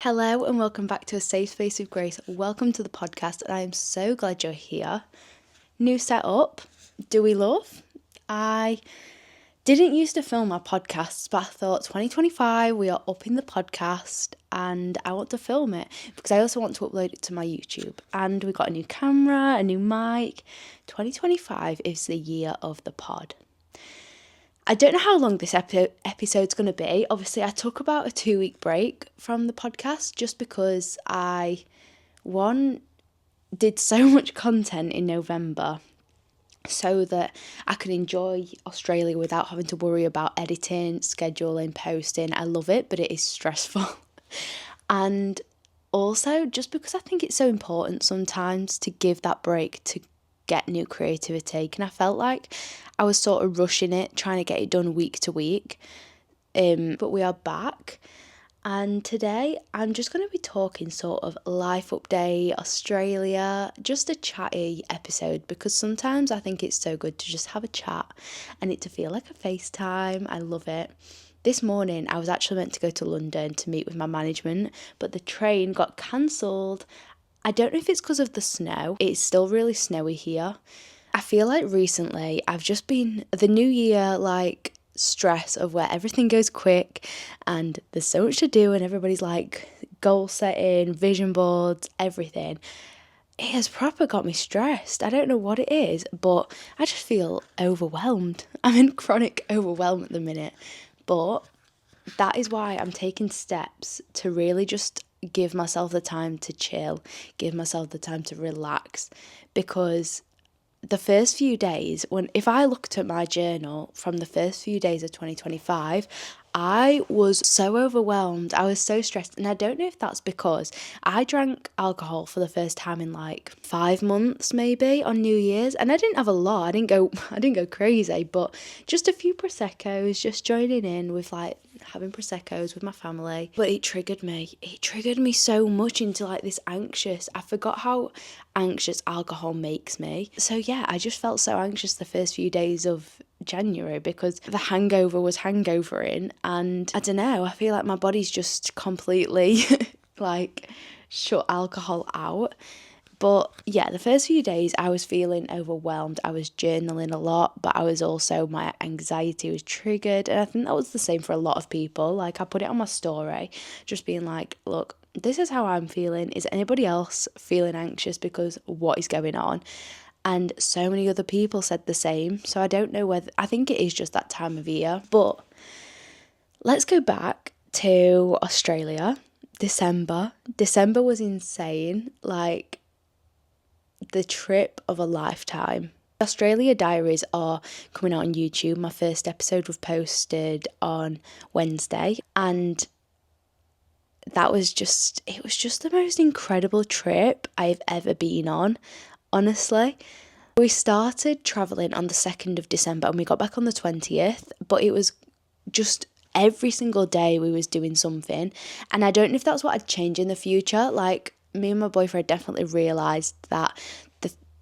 Hello and welcome back to A Safe Space with Grace. Welcome to the podcast and I am so glad you're here. New setup, do we love? I didn't used to film my podcasts, but I thought 2025 we are upping the podcast and I want to film it because I also want to upload it to my YouTube. And we got a new camera, a new mic. 2025 is the year of the pod. I don't know how long this episode's going to be. Obviously, I took about a 2-week break from the podcast just because I, did so much content in November so that I could enjoy Australia without having to worry about editing, scheduling, posting. I love it, but it is stressful. And also, just because I think it's so important sometimes to give that break to get new creativity. And I felt like I was sort of rushing it, trying to get it done week to week. But we are back. And today I'm just going to be talking sort of life update, Australia, just a chatty episode because sometimes I think it's so good to just have a chat and it to feel like a FaceTime. I love it. This morning I was actually meant to go to London to meet with my management, but the train got cancelled. I don't know if it's because of the snow. It's still really snowy here. I feel like recently I've just been the new year stress of where everything goes quick and there's so much to do and everybody's like goal setting, vision boards, everything. It has proper got me stressed. I don't know what it is, but I just feel overwhelmed. I'm in chronic overwhelm at the minute. But that is why I'm taking steps to really just give myself the time to chill, give myself the time to relax, because the first few days, if I looked at my journal from the first few days of 2025, I was so overwhelmed. I was so stressed. And I don't know if that's because I drank alcohol for the first time in 5 months maybe on New Year's. And I didn't have a lot. I didn't go crazy, but just a few Prosecco's, just joining in with having Prosecco's with my family. But it triggered me. It triggered me so much into this anxious. I forgot how anxious alcohol makes me. So yeah, I just felt so anxious the first few days of January because the hangover was hangovering, and I don't know, I feel like my body's just completely shut alcohol out. But yeah, the first few days I was feeling overwhelmed. I was journaling a lot, but my anxiety was triggered. And I think that was the same for a lot of people. I put it on my story, just being like, look, this is how I'm feeling. Is anybody else feeling anxious because what is going on? And so many other people said the same. So I don't know I think it is just that time of year. But let's go back to Australia. December was insane. The trip of a lifetime. Australia Diaries are coming out on YouTube. My first episode was posted on Wednesday, and it was just the most incredible trip I've ever been on, honestly. We started travelling on the 2nd of December and we got back on the 20th, but it was just every single day we was doing something. And I don't know if that's what I'd change in the future. Me and my boyfriend definitely realised that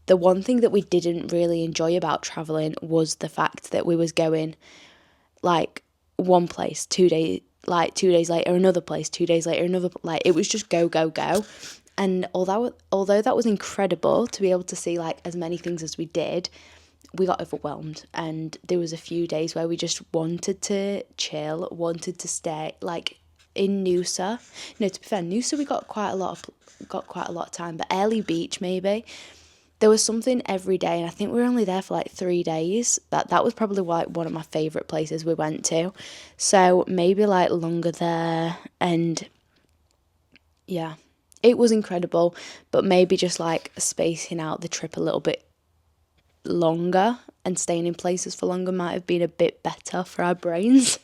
the one thing that we didn't really enjoy about travelling was the fact that we was going one place 2 days, 2 days later another place, 2 days later another, it was just go. And although that was incredible to be able to see as many things as we did, we got overwhelmed, and there was a few days where we just wanted to chill, wanted to stay in Noosa. No, to be fair, Noosa we got quite a lot of time, but Airlie Beach maybe. There was something every day, and I think we were only there for 3 days. That was probably one of my favourite places we went to. So maybe longer there, and yeah, it was incredible. But maybe just spacing out the trip a little bit longer and staying in places for longer might have been a bit better for our brains.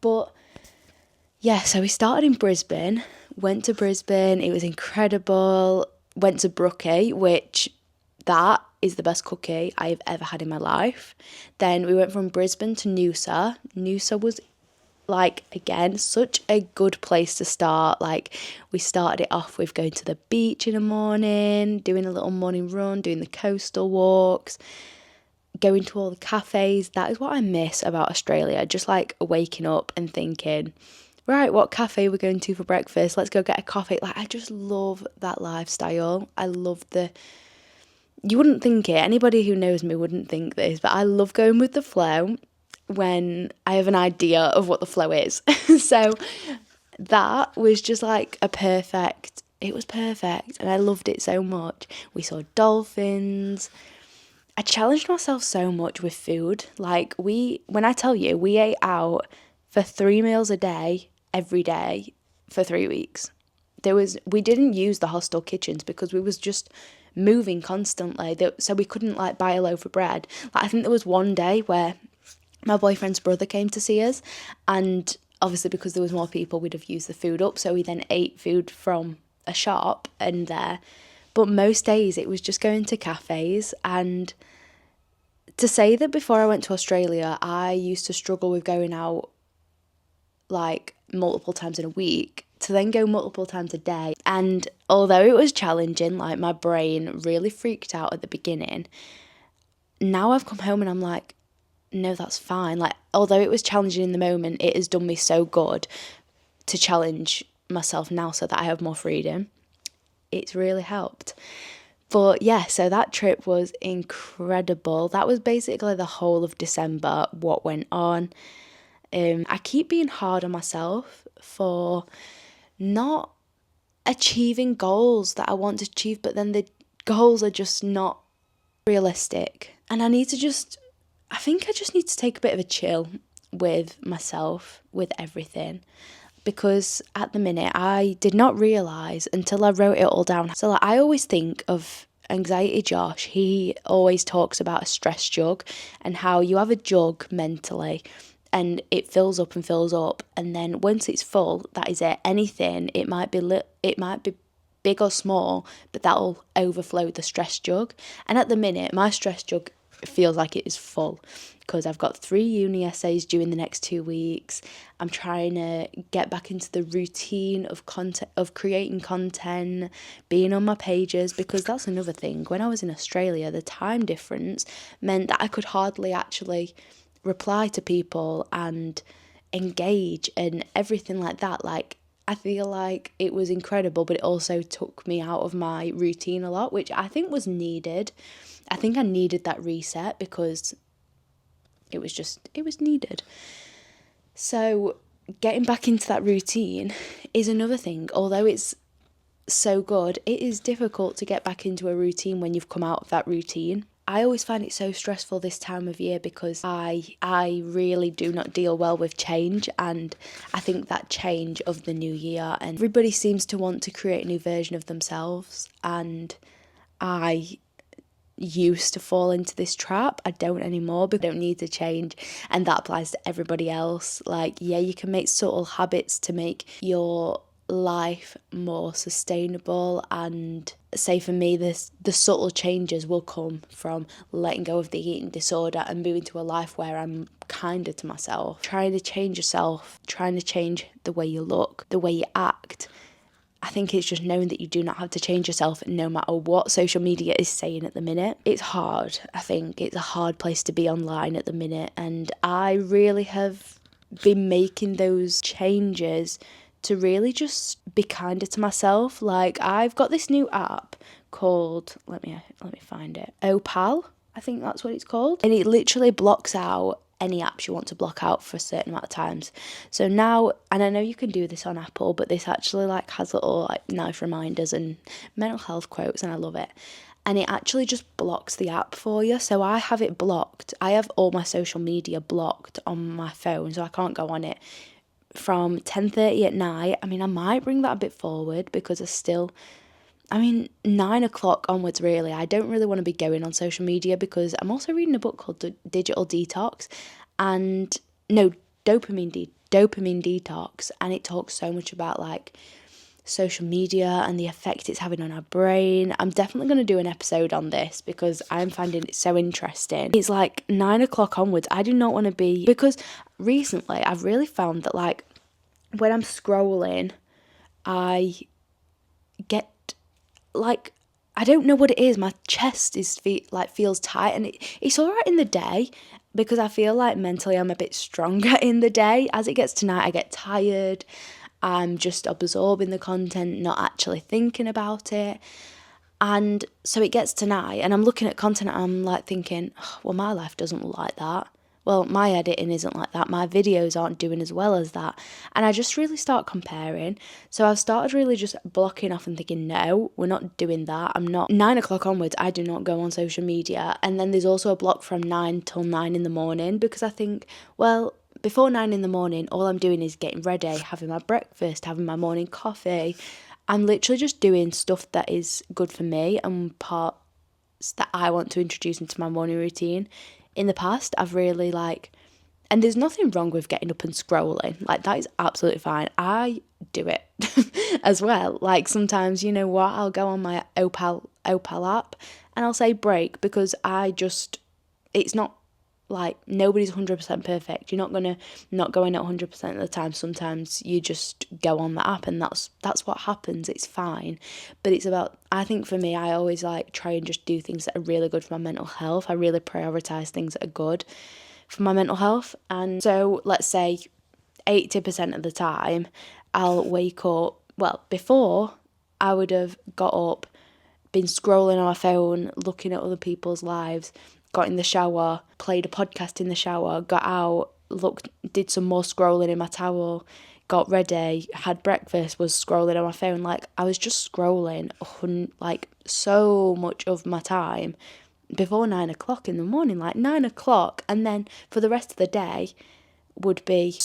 But yeah, so we started in Brisbane, went to Brisbane, it was incredible. Went to Brookie, which that is the best cookie I've ever had in my life. Then we went from Brisbane to Noosa. Noosa was again, such a good place to start. We started it off with going to the beach in the morning, doing a little morning run, doing the coastal walks, going to all the cafes. That is what I miss about Australia, just waking up and thinking, right, what cafe we're going to for breakfast? Let's go get a coffee. Like, I just love that lifestyle. I love you wouldn't think it. Anybody who knows me wouldn't think this, but I love going with the flow when I have an idea of what the flow is. So that was just like it was perfect and I loved it so much. We saw dolphins. I challenged myself so much with food. Like when I tell you, we ate out for 3 meals a day, every day for 3 weeks. We didn't use the hostel kitchens because we was just moving constantly. So we couldn't like buy a loaf of bread. Like I think there was one day where my boyfriend's brother came to see us, and obviously because there was more people, we'd have used the food up. So we then ate food from a shop and there. But most days it was just going to cafes. And to say that before I went to Australia, I used to struggle with going out like multiple times in a week, to then go multiple times a day. And although it was challenging, like my brain really freaked out at the beginning, now I've come home and I'm like, no, that's fine. Like, although it was challenging in the moment, it has done me so good to challenge myself now so that I have more freedom. It's really helped. But yeah, so that trip was incredible. That was basically the whole of December, what went on. I keep being hard on myself for not achieving goals that I want to achieve, but then the goals are just not realistic. And I think I just need to take a bit of a chill with myself, with everything. Because at the minute, I did not realise until I wrote it all down. So like, I always think of Anxiety Josh. He always talks about a stress jug and how you have a jug mentally and it fills up and fills up. And then once it's full, that is it. Anything, it might be big or small, but that'll overflow the stress jug. And at the minute, my stress jug feels like it is full because I've got 3 uni essays due in the next 2 weeks. I'm trying to get back into the routine of creating content, being on my pages, because that's another thing. When I was in Australia, the time difference meant that I could hardly actually reply to people and engage and everything like that. Like, I feel like it was incredible, but it also took me out of my routine a lot, which I think was needed. I think I needed that reset because it was needed. So getting back into that routine is another thing. Although it's so good, it is difficult to get back into a routine when you've come out of that routine. I always find it so stressful this time of year because I really do not deal well with change, and I think that change of the new year, and everybody seems to want to create a new version of themselves, and I used to fall into this trap. I don't anymore because I don't need to change, and that applies to everybody else. Like, yeah, you can make subtle habits to make your life more sustainable, and say for me the subtle changes will come from letting go of the eating disorder and moving to a life where I'm kinder to myself. Trying to change yourself, trying to change the way you look, the way you act. I think it's just knowing that you do not have to change yourself no matter what social media is saying at the minute. It's hard. I think it's a hard place to be online at the minute, and I really have been making those changes to really just be kinder to myself. Like, I've got this new app called, let me find it, Opal, I think that's what it's called. And it literally blocks out any apps you want to block out for a certain amount of times. So now, and I know you can do this on Apple, but this actually like has little like nice reminders and mental health quotes, and I love it. And it actually just blocks the app for you. So I have it blocked. I have all my social media blocked on my phone, so I can't go on it from 10:30 at night. I mean, I might bring that a bit forward because 9 o'clock onwards, really. I don't really want to be going on social media because I'm also reading a book called Digital Detox, and no, Dopamine Detox, and it talks so much about like social media and the effect it's having on our brain. I'm definitely going to do an episode on this because I'm finding it so interesting. It's like 9 o'clock onwards. I do not want to be, because recently I've really found that like when I'm scrolling, I get like, I don't know what it is. My chest feels tight, and it's all right in the day, because I feel like mentally I'm a bit stronger in the day. As it gets to night, I get tired. I'm just absorbing the content, not actually thinking about it. And so it gets to night and I'm looking at content and I'm like thinking, oh, well, my life doesn't look like that. Well, my editing isn't like that. My videos aren't doing as well as that. And I just really start comparing. So I've started really just blocking off and thinking, no, we're not doing that. I'm not. 9 o'clock onwards, I do not go on social media. And then there's also a block from 9 till 9 in the morning because I think, well, before 9 in the morning, all I'm doing is getting ready, having my breakfast, having my morning coffee. I'm literally just doing stuff that is good for me and parts that I want to introduce into my morning routine. In the past, I've really and there's nothing wrong with getting up and scrolling. Like, that is absolutely fine. I do it as well. Like, sometimes, you know what, I'll go on my Opal app and I'll say break because it's not like nobody's 100% perfect. You're not going to not go in at 100% of the time. Sometimes you just go on the app and that's what happens. It's fine. But it's about, I think for me, I always try and just do things that are really good for my mental health. I really prioritise things that are good for my mental health. And so let's say 80% of the time I'll wake up, well, before I would have got up, been scrolling on my phone, looking at other people's lives, got in the shower, played a podcast in the shower, got out, did some more scrolling in my towel, got ready, had breakfast, was scrolling on my phone. Like, I was just scrolling so much of my time before 9 o'clock in the morning, like 9 o'clock. And then for the rest of the day would be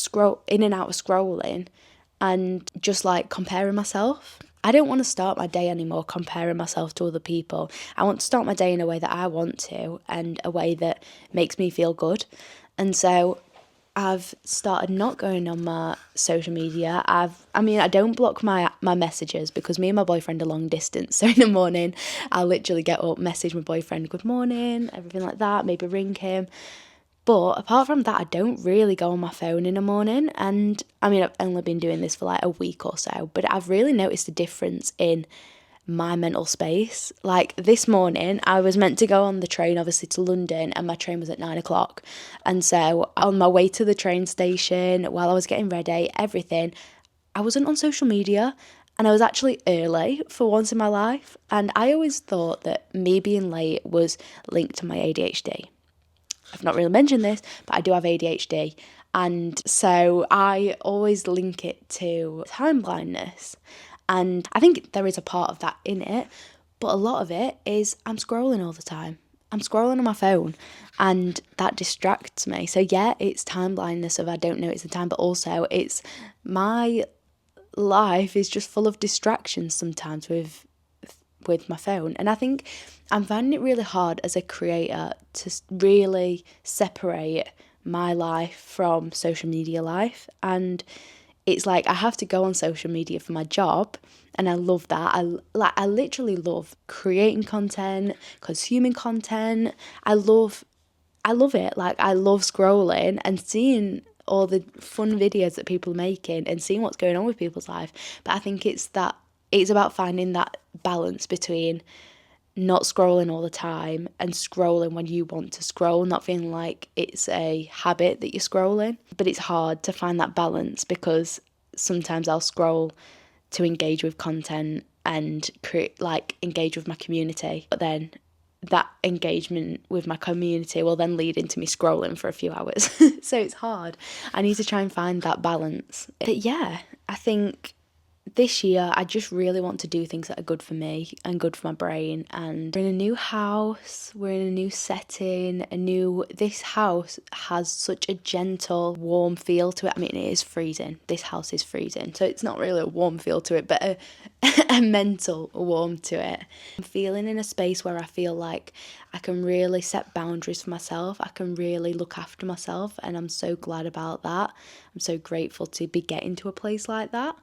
in and out of scrolling and just comparing myself. I don't want to start my day anymore comparing myself to other people. I want to start my day in a way that I want to and a way that makes me feel good. And so I've started not going on my social media. I don't block my messages because me and my boyfriend are long distance. So in the morning, I'll literally get up, message my boyfriend, good morning, everything like that, maybe ring him. But apart from that, I don't really go on my phone in the morning. And I've only been doing this for a week or so, but I've really noticed a difference in my mental space. Like, this morning, I was meant to go on the train, obviously, to London, and my train was at 9 o'clock. And so on my way to the train station, while I was getting ready, everything, I wasn't on social media. And I was actually early for once in my life. And I always thought that me being late was linked to my ADHD. I've not really mentioned this, but I do have ADHD. And so I always link it to time blindness. And I think there is a part of that in it, but a lot of it is I'm scrolling all the time. I'm scrolling on my phone and that distracts me. So yeah, it's time blindness of I don't know it's the time, but also it's my life is just full of distractions sometimes with my phone. And I think I'm finding it really hard as a creator to really separate my life from social media life. And it's I have to go on social media for my job, and I love that. I literally love creating content, consuming content. I love it. I love scrolling and seeing all the fun videos that people are making and seeing what's going on with people's life. But I think it's about finding that balance between not scrolling all the time and scrolling when you want to scroll, not feeling like it's a habit that you're scrolling. But it's hard to find that balance because sometimes I'll scroll to engage with content and engage with my community. But then that engagement with my community will then lead into me scrolling for a few hours. So it's hard. I need to try and find that balance. But yeah, I think this year, I just really want to do things that are good for me and good for my brain. And we're in a new house, we're in a new setting, this house has such a gentle, warm feel to it. It is freezing. This house is freezing. So it's not really a warm feel to it, but a mental warm to it. I'm feeling in a space where I feel like I can really set boundaries for myself. I can really look after myself. And I'm so glad about that. I'm so grateful to be getting to a place like that.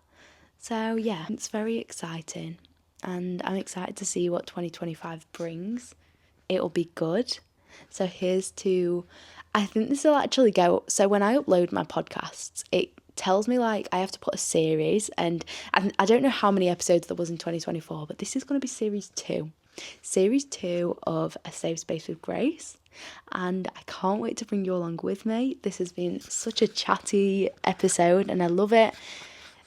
So yeah, it's very exciting and I'm excited to see what 2025 brings. It'll be good. So I think this will actually go, so when I upload my podcasts, it tells me I have to put a series, and I don't know how many episodes there was in 2024, but this is going to be series 2. series 2 of A Safe Space with Grace, and I can't wait to bring you along with me. This has been such a chatty episode and I love it.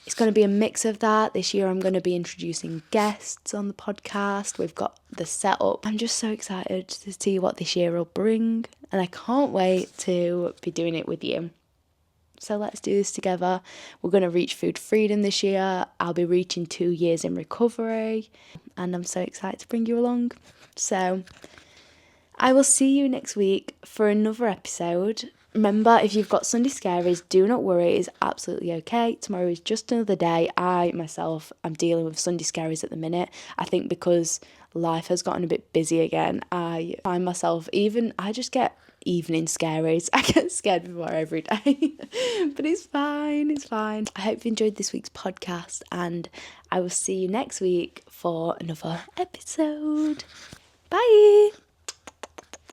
It's going to be a mix of that. This year I'm going to be introducing guests on the podcast. We've got the setup. I'm just so excited to see what this year will bring, and I can't wait to be doing it with you. So let's do this together. We're going to reach food freedom this year. I'll be reaching 2 years in recovery, and I'm so excited to bring you along. So I will see you next week for another episode. Remember, if you've got Sunday scaries, do not worry, it's absolutely okay. Tomorrow is just another day. I, myself, am dealing with Sunday scaries at the minute. I think because life has gotten a bit busy again, I find myself I just get evening scaries. I get scared before every day. But it's fine, it's fine. I hope you enjoyed this week's podcast, and I will see you next week for another episode. Bye!